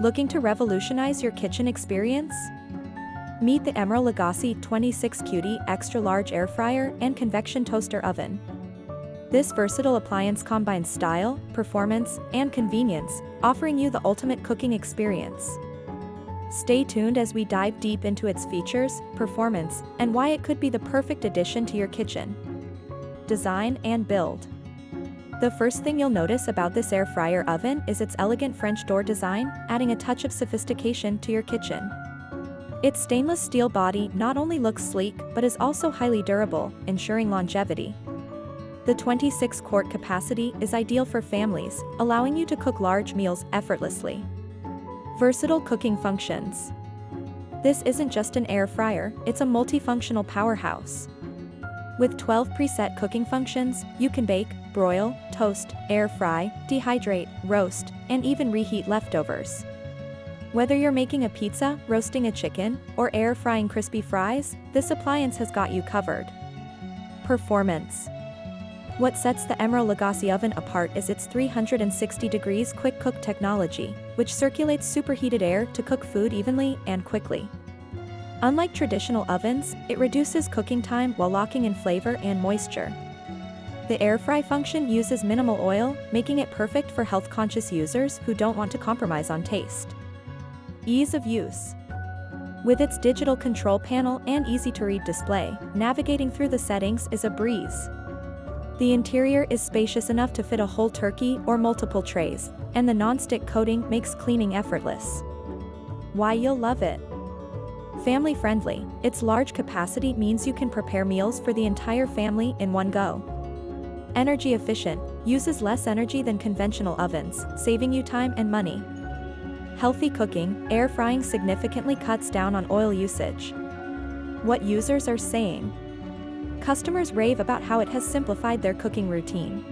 Looking to revolutionize your kitchen experience? Meet the Emeril Lagasse 26QD Extra Large Air Fryer and Convection Toaster Oven. This versatile appliance combines style, performance, and convenience, offering you the ultimate cooking experience. Stay tuned as we dive deep into its features, performance, and why it could be the perfect addition to your kitchen. Design and build. The first thing you'll notice about this air fryer oven is its elegant French door design, adding a touch of sophistication to your kitchen. Its stainless steel body not only looks sleek but is also highly durable, ensuring longevity. The 26-quart capacity is ideal for families, allowing you to cook large meals effortlessly. Versatile cooking functions. This isn't just an air fryer, it's a multifunctional powerhouse. With 12 preset cooking functions, you can bake, broil, toast, air fry, dehydrate, roast, and even reheat leftovers. Whether you're making a pizza, roasting a chicken, or air frying crispy fries, this appliance has got you covered. Performance. What sets the Emeril Lagasse oven apart is its 360 degrees quick cook technology, which circulates superheated air to cook food evenly and quickly. Unlike traditional ovens, it reduces cooking time while locking in flavor and moisture. The air fry function uses minimal oil, making it perfect for health-conscious users who don't want to compromise on taste. Ease of use. With its digital control panel and easy-to-read display, navigating through the settings is a breeze. The interior is spacious enough to fit a whole turkey or multiple trays, and the non-stick coating makes cleaning effortless. Why you'll love it. Family-friendly, its large capacity means you can prepare meals for the entire family in one go. Energy efficient, uses less energy than conventional ovens, saving you time and money. Healthy cooking, air frying significantly cuts down on oil usage. What users are saying. Customers rave about how it has simplified their cooking routine.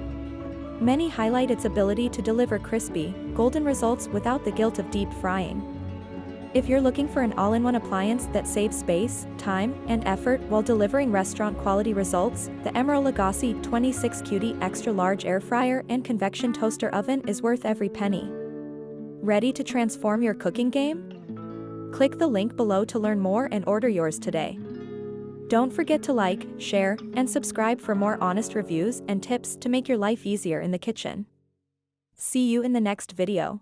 Many highlight its ability to deliver crispy, golden results without the guilt of deep frying. If you're looking for an all-in-one appliance that saves space, time, and effort while delivering restaurant-quality results, the Emeril Lagasse 26QD Extra Large Air Fryer and Convection Toaster Oven is worth every penny. Ready to transform your cooking game? Click the link below to learn more and order yours today. Don't forget to like, share, and subscribe for more honest reviews and tips to make your life easier in the kitchen. See you in the next video.